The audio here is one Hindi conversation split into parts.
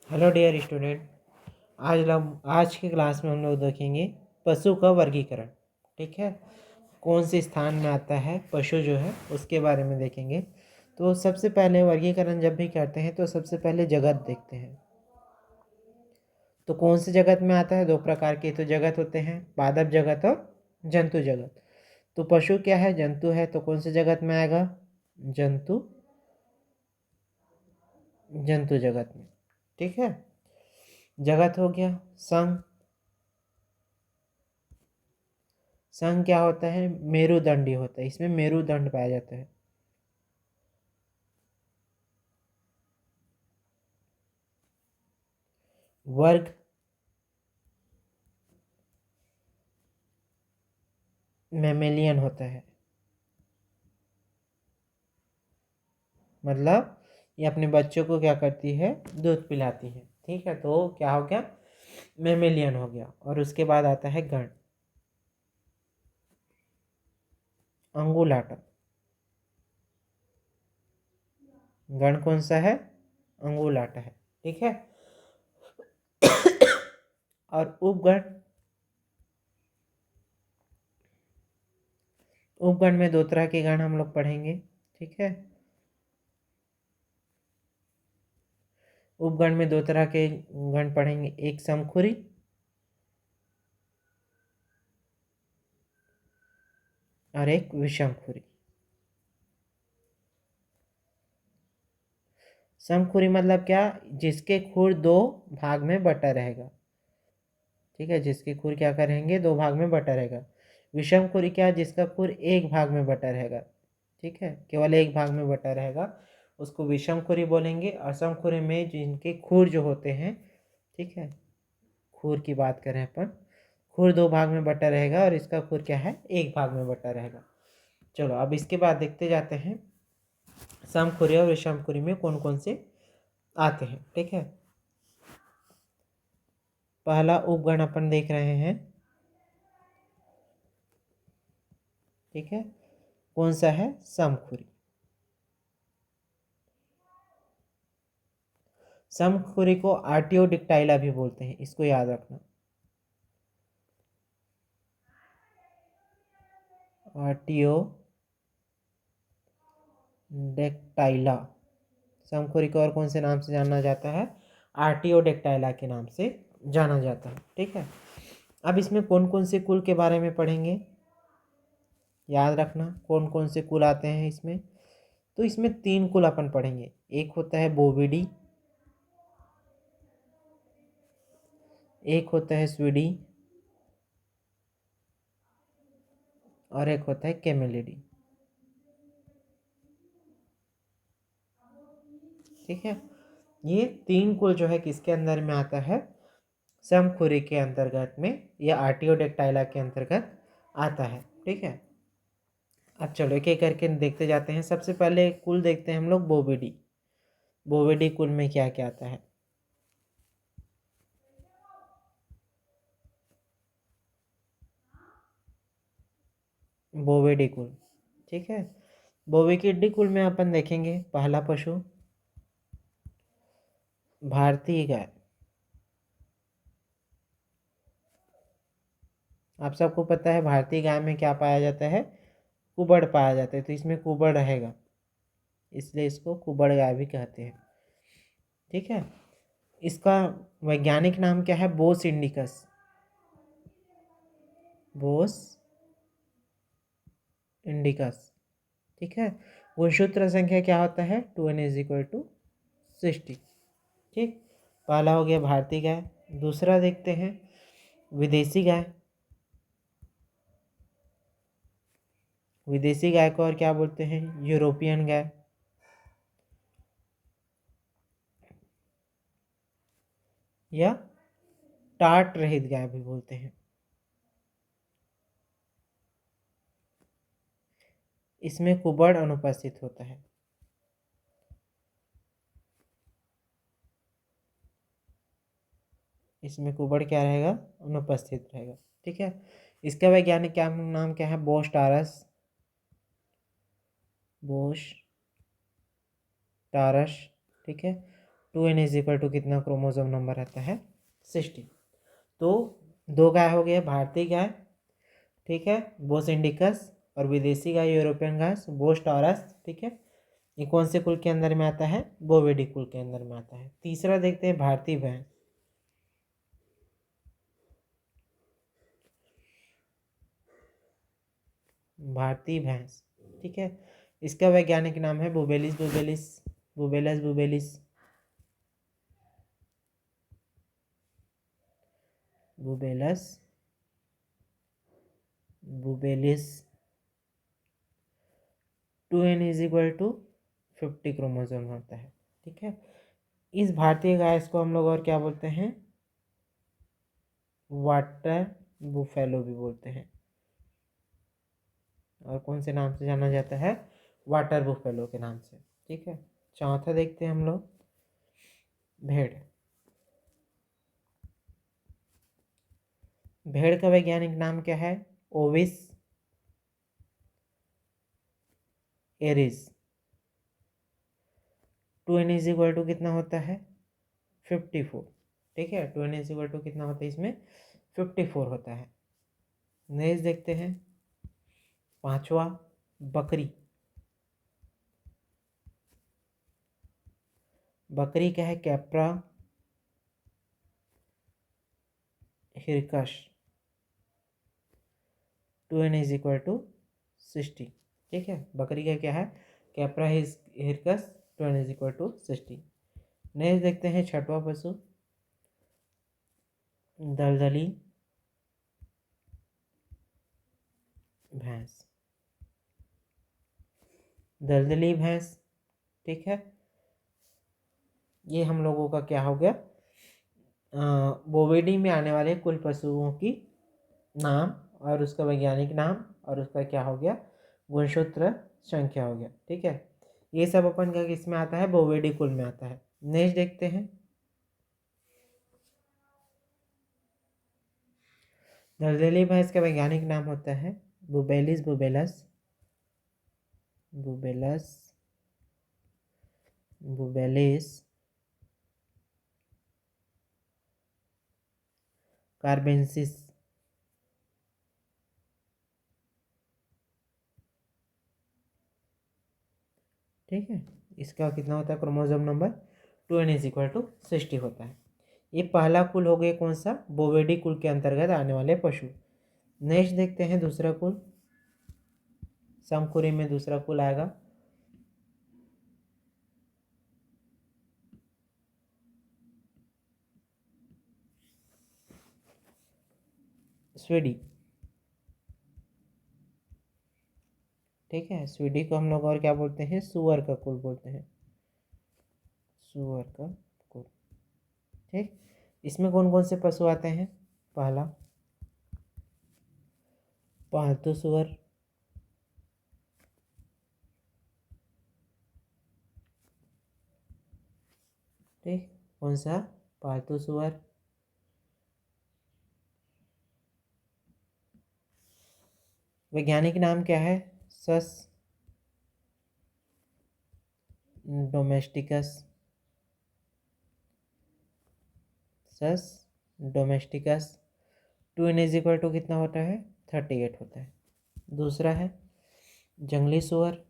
Hello dear student. आज के क्लास में हम लोग देखेंगे पशु का वर्गीकरण। ठीक है, कौन से स्थान में आता है पशु जो है उसके बारे में देखेंगे। तो सबसे पहले वर्गीकरण जब भी करते हैं तो सबसे पहले जगत देखते हैं। तो कौन से जगत में आता है? दो प्रकार के तो जगत होते हैं, पादप जगत और जंतु जगत। तो पशु क्या है? जंतु है, तो कौन से जगत में आएगा? जंतु जंतु जगत में। ठीक है, जगत हो गया। संघ, संघ क्या होता है? मेरुदंडी होता है, इसमें मेरुदंड पाया जाता है। वर्ग, मैमेलियन होता है, मतलब ये अपने बच्चों को क्या करती है? दूध पिलाती है। ठीक है, तो क्या हो गया? मैमेलियन हो गया। और उसके बाद आता है गण, अंगुलाटा। गण कौन सा है? अंगुलाटा है। ठीक है, और उपगण, उपगण में दो तरह के गण हम लोग पढ़ेंगे। ठीक है, उपगण में दो तरह के गण पढ़ेंगे, एक समखुरी और एक विषमखुरी। समखुरी मतलब क्या? जिसके खुर दो भाग में बटा रहेगा। ठीक है, जिसके खुर क्या करेंगे? दो भाग में बटा रहेगा। विषम खुरी क्या? जिसका खुर एक भाग में बटा रहेगा। ठीक है, केवल एक भाग में बटा रहेगा, उसको विषम खुरी बोलेंगे। असम खुरी में जिनके खुर जो होते हैं, ठीक है, खुर की बात करें अपन, खुर दो भाग में बटा रहेगा और इसका खुर क्या है? एक भाग में बटा रहेगा। चलो अब इसके बाद देखते जाते हैं समखुरी और विषमखुरी में कौन कौन से आते हैं। ठीक है, पहला उपगण अपन देख रहे हैं। ठीक है, कौन सा है? समखुरी। समखुरी को आर्टियोडिक्टाइला भी बोलते हैं, इसको याद रखना। आर्टियोडेक्टाइला। समखुरी को और कौन से नाम से जाना जाता है? आर्टियोडेक्टाइला के नाम से जाना जाता है। ठीक है, अब इसमें कौन कौन से कुल के बारे में पढ़ेंगे, याद रखना कौन कौन से कुल आते हैं इसमें। तो इसमें तीन कुल अपन पढ़ेंगे, एक होता है बोविडी, एक होता है स्वीडी और एक होता है कैमेलिडी। ठीक है, ये तीन कुल जो है किसके अंदर में आता है? समखुरी के अंतर्गत में, या आर्टियोडेक्टाइला के अंतर्गत आता है। ठीक है, अब चलो एक एक करके देखते जाते हैं। सबसे पहले कुल देखते हैं हम लोग बोविडी। बोविडी कुल में क्या क्या आता है? बोविडी कुल। ठीक है, बोविडिकी कुल में अपन देखेंगे पहला पशु भारतीय गाय। आप सबको पता है भारतीय गाय में क्या पाया जाता है? कुबड़ पाया जाता है, तो इसमें कुबड़ रहेगा, इसलिए इसको कुबड़ गाय भी कहते हैं। ठीक है, इसका वैज्ञानिक नाम क्या है? बोस इंडिकस। बोस इंडिकस। ठीक है, गुणसूत्र संख्या क्या होता है? 2n = 60। ठीक, पहला हो गया भारतीय गाय। दूसरा देखते हैं विदेशी गाय। विदेशी गाय को और क्या बोलते हैं? यूरोपियन गाय या टाट रहित गाय भी बोलते हैं। इसमें कुबड़ अनुपस्थित होता है। इसमें कुबड़ क्या रहेगा? अनुपस्थित रहेगा। ठीक है, इसका वैज्ञानिक क्या नाम क्या है? बोस टारस। बोस टारस। ठीक है, 2n इज इक्वल टू कितना क्रोमोसोम नंबर आता है 60। तो दो गाय हो गए, भारतीय गाय, ठीक है, बोस इंडिकस, और विदेशी गाय यूरोपियन घास बोस टॉरस, ठीक है। ये कौन से कुल के अंदर में आता है? बोवेडी कुल के अंदर में आता है। तीसरा देखते हैं भारतीय भैंस। भारतीय भैंस, ठीक है, इसका वैज्ञानिक नाम है Bubalis bubalis, Bubalus bubalis, Bubalus bubalis. 2n is equal to 50 chromosome होता है, ठीक है। इस भारतीय गाय को हम लोग और क्या बोलते हैं? वाटर बुफेलो भी बोलते हैं, और कौन से नाम से जाना जाता है? वाटर बुफेलो के नाम से, ठीक है। चौथा देखते हैं हम लोग भेड़। भेड़ का वैज्ञानिक नाम क्या है? Ovis aries. 2n is equal to कितना होता है? 54, ठीक है। 2n इज इक्वल टू कितना होता है इसमें? 54 होता है। नेक्स्ट देखते हैं पांचवा बकरी। बकरी क्या है? Capra hircus. 2n is equal to 60, ठीक है। बकरी का क्या है? Capra hircus. 2n is equal to 60। Next देखते हैं छठवां पशु दलदली भैंस। दलदली भैंस, ठीक है, ये हम लोगों का क्या हो गया? बोविडी में आने वाले कुल पशुओं की नाम और उसका वैज्ञानिक नाम और उसका क्या हो गया? गुणसूत्र संख्या हो गया, ठीक है। ये सब अपन का किस में आता है? बोविडी कुल में आता है। नेक्स्ट देखते हैं दलदली भैंस का वैज्ञानिक नाम होता है बुबेलिस बुबेलस, बुबेलस बुबेलिस कार्बेंसिस, ठीक है। इसका कितना होता है chromosome number? 2n is equal to 60 होता है। ये पहला कुल हो गया कौन सा? बोवेडी कुल के अंतर्गत आने वाले पशु। नेक्स्ट देखते हैं दूसरा कुल, समखुरी में दूसरा कुल आएगा स्वीडी, ठीक है। स्वीडी को हम लोग और क्या बोलते हैं? सुअर का कुल बोलते हैं, सुअर का कुल, ठीक। इसमें कौन कौन से पशु आते हैं? पहला पालतू सुअर, ठीक, कौन सा? पालतू सुअर। वैज्ञानिक नाम क्या है? Sus domesticus, Sus domesticus. 2n is equal to कितना होता है? 38 होता है। दूसरा है जंगली सुअर,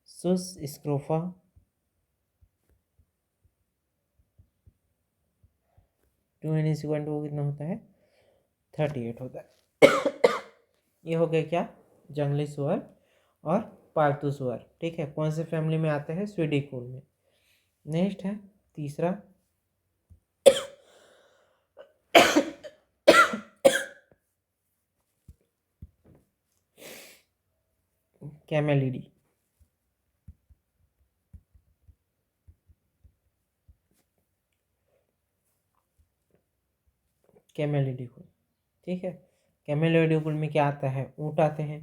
Sus scrofa. 2n is equal to कितना होता है? 38 होता है। ये हो गया क्या? जंगली सुअर और पालतू सुअर, ठीक है। कौन से फैमिली में आते हैं? स्वीडी कुल में। नेक्स्ट है तीसरा कैमेलिडी, कैमेलिडी कुल, ठीक है। कैमेलिडी कुल में क्या आता है? ऊँट आते हैं।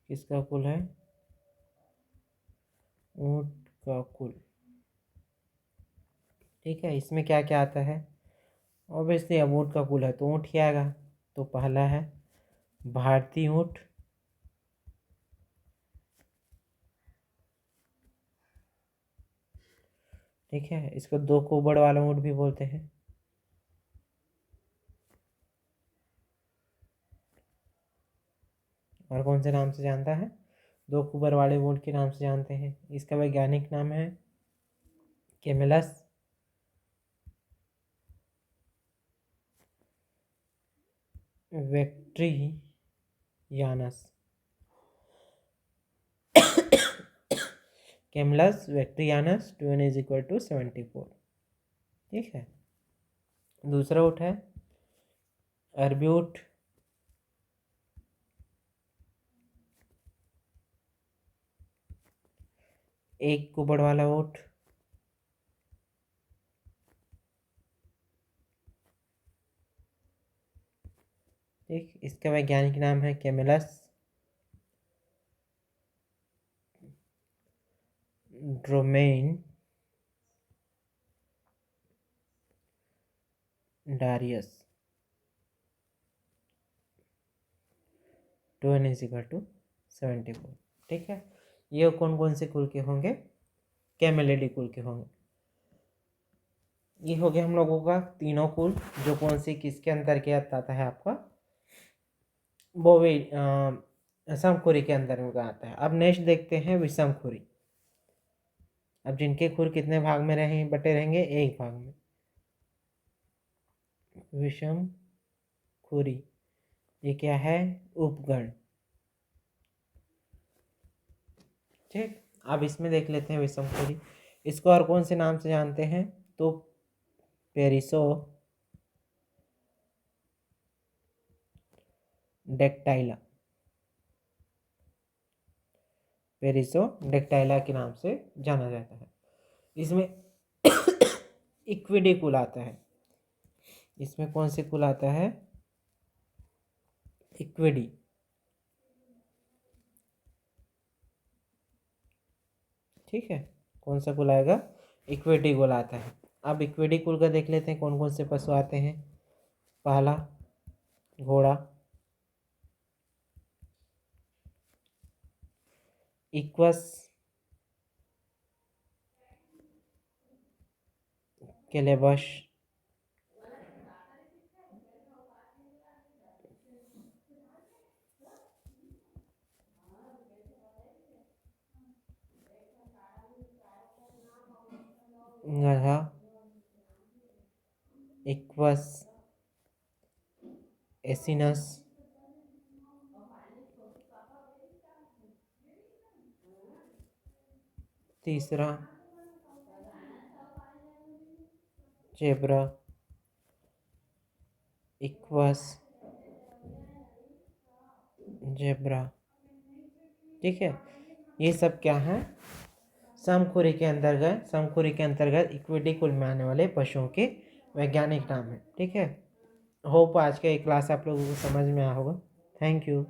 किसका कुल है? ऊँट का कुल, ठीक है। इसमें क्या क्या आता है? ऑब्वियसली अब ऊँट का कुल है तो ऊँट ही आएगा। तो पहला है भारतीय ऊँट, ठीक है, इसको दो कुबड़ वाला ऊँट भी बोलते हैं। और कौन से नाम से जानता है? दो कुबर वाले ऊँट के नाम से जानते हैं। इसका वैज्ञानिक नाम है कैमेलस वेक्ट्रियानस। Camelus वेक्ट्रियानस 2n = 74। ठीक है। दूसरा ऊँट है अरबी ऊँट। एक कुबड़ वाला ऊँट। ठीक, इसका वैज्ञानिक नाम है कैमेलस ड्रोमेइनडारियस। 2n = 74। ठीक है, ये कौन कौन से कुल के होंगे? कैमेलिडी कुल के होंगे। ये हो गया हम लोगों का तीनों कुल, जो कौन से किसके अंतर के आता है आपका बोवे समखुरी के अंदर में आता है। अब नेक्स्ट देखते हैं विषमखुरी। अब जिनके खुर कितने भाग में बटे रहेंगे? एक भाग में। विषमखुरी ये क्या है? उपगण। ठीक, अब इसमें देख लेते हैं विषमखुरी। इसको और कौन से नाम से जानते हैं? तो पेरिसो डेक्टाइला, पेरिसोडेक्टाइला के नाम से जाना जाता है। इसमें इक्विडी कुल आता है। इसमें कौन से कुल आता है? इक्विडी। ठीक है, कौन सा कुल आएगा? इक्विडी कुल आता है। अब इक्विडी कुल का देख लेते हैं कौन कौन से पशु आते हैं। पहला घोड़ा, इक्वस, केलेबश, गधा, इक्वस, एसिनस, तीसरा जेब्रा, इक्वस, जेब्रा। ठीक है, ये सब क्या है? समखुरी के अंतर्गत इक्विडी कुल में आने वाले पशुओं के वैज्ञानिक नाम है। ठीक है, होप आज का ये क्लास आप लोगों को समझ में आया होगा। Thank you.